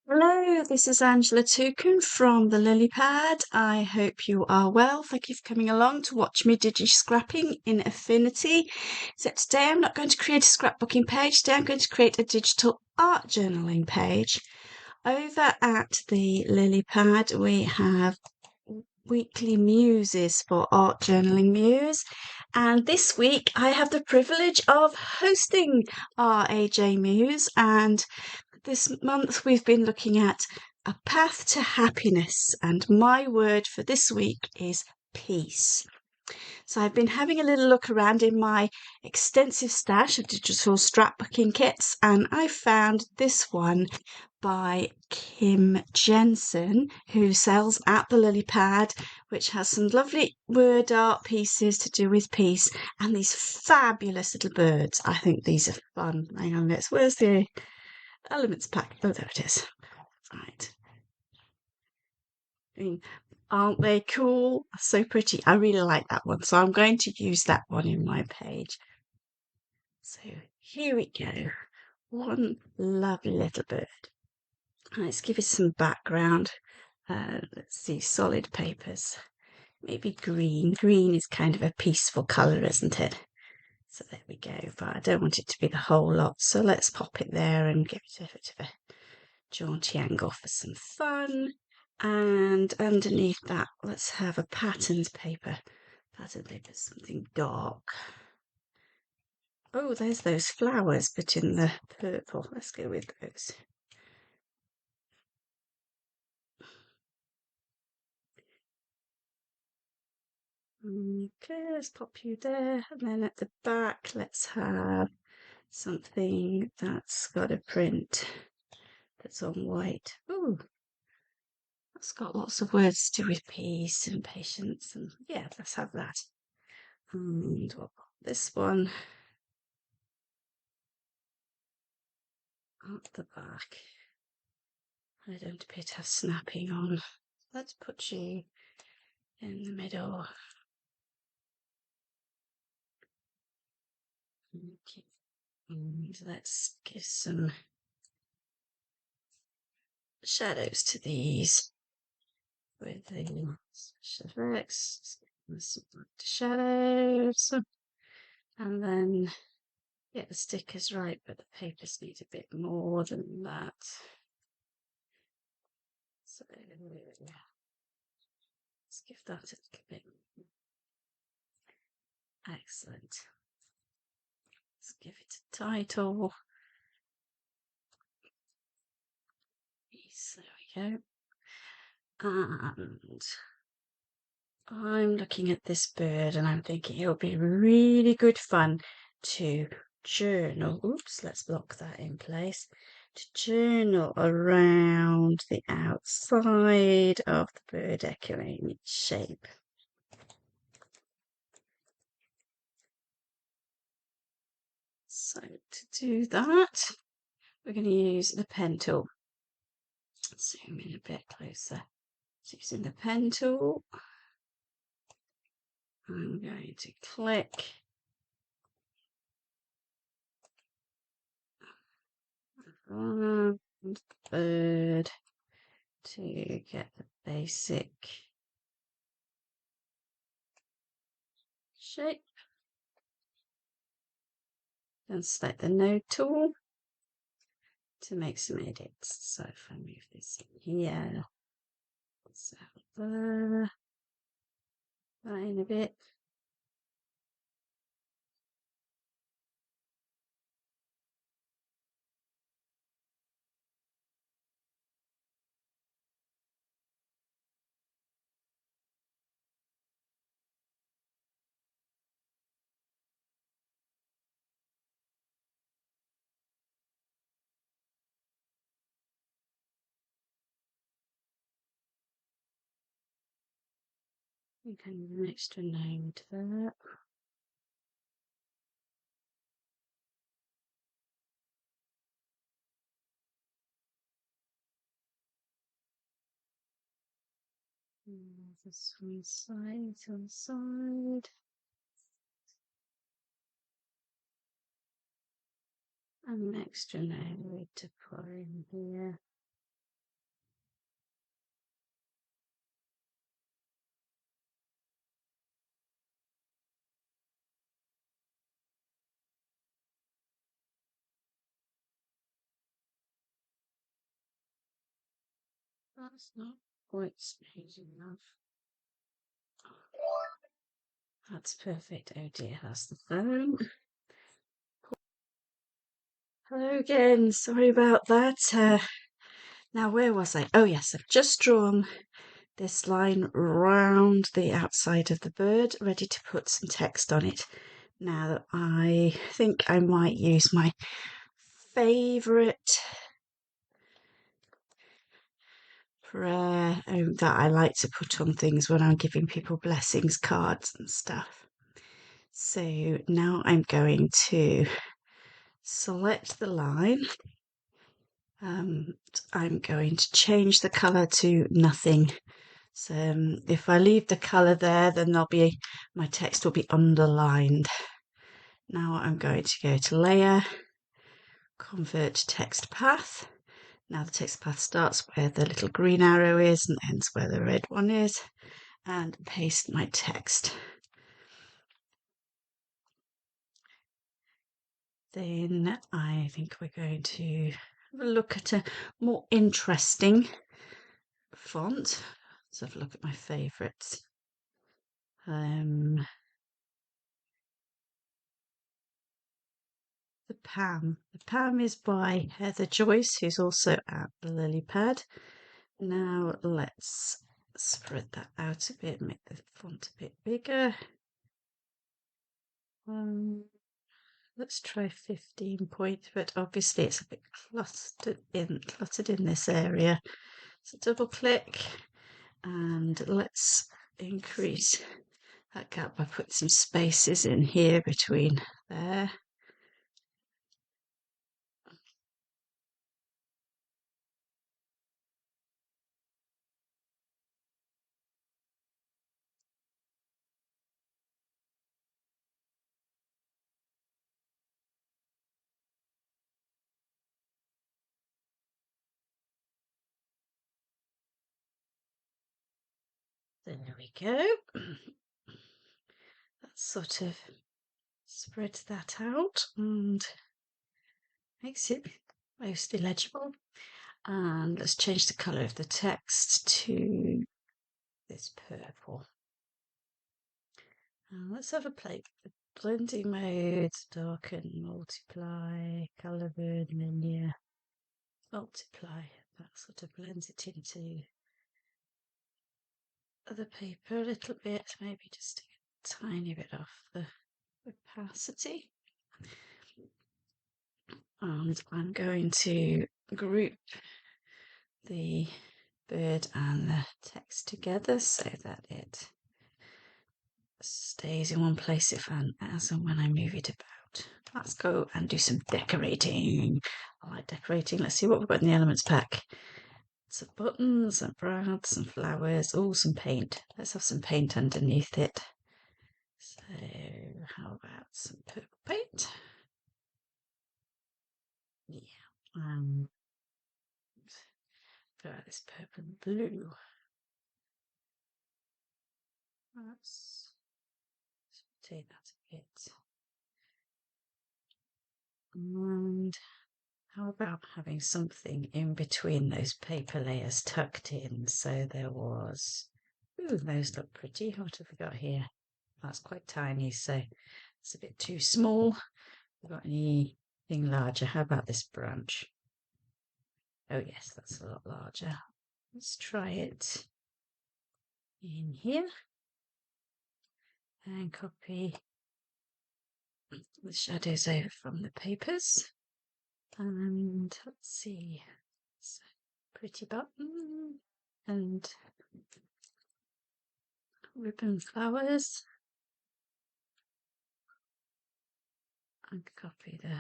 Hello, this is Angela Toucan from TheLilypad. I hope you are well. Thank you for coming along to watch me digi-scrapping in Affinity. So today I'm not going to create a scrapbooking page. Today I'm going to create a digital art journaling page. Over at the Lilypad we have weekly muses for art journaling muse, and this week I have the privilege of hosting our AJ Muse, and this month we've been looking at a path to happiness, and my word for this week is peace. So I've been having a little look around in my extensive stash of digital scrapbooking kits, and I found this one by Jensen, who sells at the Lilypad, which has some lovely word art pieces to do with peace and these fabulous little birds. I think these are fun. Hang on, where's the elements pack? Oh, there it is. Right. I mean, aren't they cool? So pretty. I really like that one. So I'm going to use that one in my page. So here we go. One lovely little bird. Let's give it some background. Let's see, solid papers. Maybe green. Green is kind of a peaceful colour, isn't it? So there we go. But I don't want it to be the whole lot. So let's pop it there and give it a bit of a jaunty angle for some fun. And underneath that, let's have a patterned paper. Patterned paper, something dark. Oh, there's those flowers, but in the purple. Let's go with those. Okay, let's pop you there. And then at the back, let's have something that's got a print that's on white. Ooh, that's got lots of words to do with peace and patience. And yeah, let's have that. And we'll pop this one at the back. I don't appear to have snapping on. Let's put you in the middle. Okay. And let's give some shadows to these with the special effects. Some shadows. And then, yeah, the sticker's right, but the papers need a bit more than that. So let's give that a little bit. Excellent. Let's give it a title. There we go. And I'm looking at this bird and I'm thinking it'll be really good fun to journal. Oops, let's block that in place. To journal around the outside of the bird, echoing its shape. So to do that, we're going to use the pen tool. Zoom in a bit closer. So using the pen tool, I'm going to click around the bird to get the basic shape. Then select the node tool to make some edits. So if I move this in here, so there, that in a bit. Okay, an extra node there. This one side to the side. And an extra node to put in here. That's not quite smooth enough. That's perfect. Oh dear, that's the phone. Hello again. Sorry about that. Now, where was I? Oh yes, I've just drawn this line round the outside of the bird, ready to put some text on it. Now, I think I might use my favourite prayer that I like to put on things when I'm giving people blessings cards and stuff. So now I'm going to select the line. I'm going to change the colour to nothing. So if I leave the colour there, then my text will be underlined. Now I'm going to go to Layer, Convert to Text Path. Now the text path starts where the little green arrow is and ends where the red one is, and paste my text. Then I think we're going to have a look at a more interesting font. Let's have a look at my favourites. The Pam. The Pam is by Heather Joyce, who's also at the Lilypad. Now let's spread that out a bit, make the font a bit bigger. Let's try 15 point, but obviously it's a bit cluttered in this area. So double click and let's increase that gap by putting some spaces in here between there. There we go. That sort of spreads that out and makes it mostly legible. And let's change the colour of the text to this purple. And let's have a play with the blending mode, darken, multiply, colour burn, linear, multiply. That sort of blends it into the paper a little bit, maybe just a tiny bit off the opacity. And I'm going to group the bird and the text together so that it stays in one place as and when I move it about. Let's go and do some decorating. I like decorating. Let's see what we've got in the elements pack. Some buttons, some brads, some flowers, some paint. Let's have some paint underneath it. So how about some purple paint? Yeah. This purple and blue. Let's take that a bit. And how about having something in between those paper layers tucked in? So there was, those look pretty. What have we got here? That's quite tiny, so it's a bit too small. Have we got anything larger? How about this branch? Oh yes, that's a lot larger. Let's try it in here and copy the shadows over from the papers. And let's see, it's a pretty button and ribbon flowers. And copy the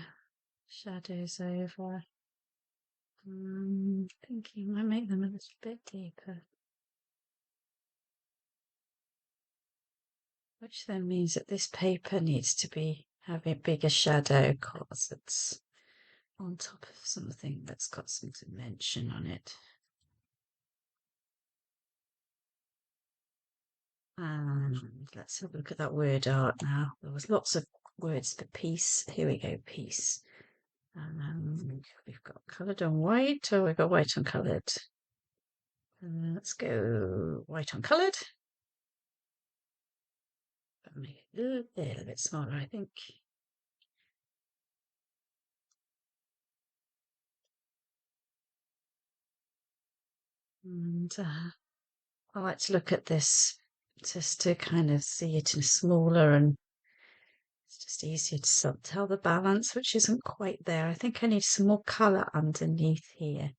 shadows over. I'm thinking I make them a little bit deeper, which then means that this paper needs to have a bigger shadow because it's on top of something that's got some dimension on it. And let's have a look at that word art now. There was lots of words for peace. Here we go, peace. We've got coloured on white, or we've got white on coloured. Let's go white on coloured. Make it a little bit smaller, I think. And I like to look at this just to kind of see it in smaller, and it's just easier to tell the balance, which isn't quite there. I think I need some more colour underneath here.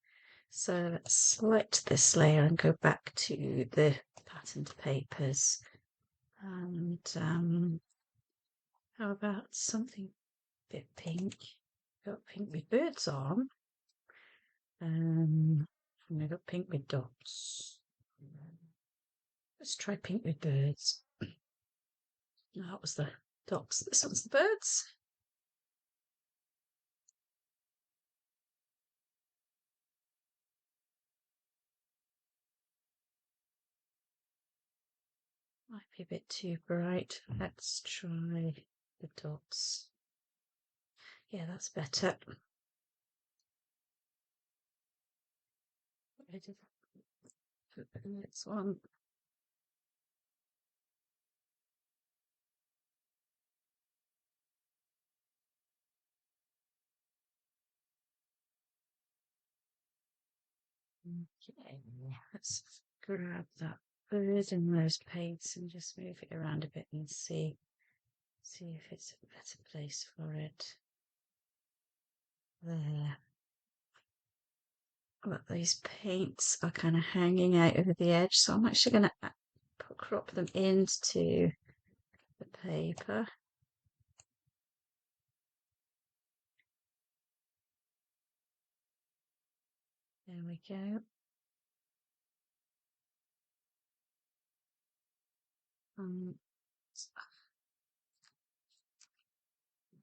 So let's select this layer and go back to the patterned papers. And how about something a bit pink? Got pink with birds on. And I've got pink with dots. Let's try pink with birds. That was the dots. This one's the birds. Might be a bit too bright. Let's try the dots. Yeah, that's better. Next one. Okay, let's grab that bird and those paints and just move it around a bit and see if it's a better place for it. There. But these paints are kind of hanging out over the edge, so I'm actually going to crop them into the paper. There we go.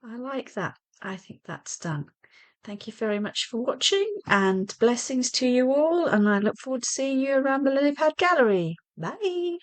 I like that. I think that's done. Thank you very much for watching, and blessings to you all, and I look forward to seeing you around the Lilypad gallery. Bye.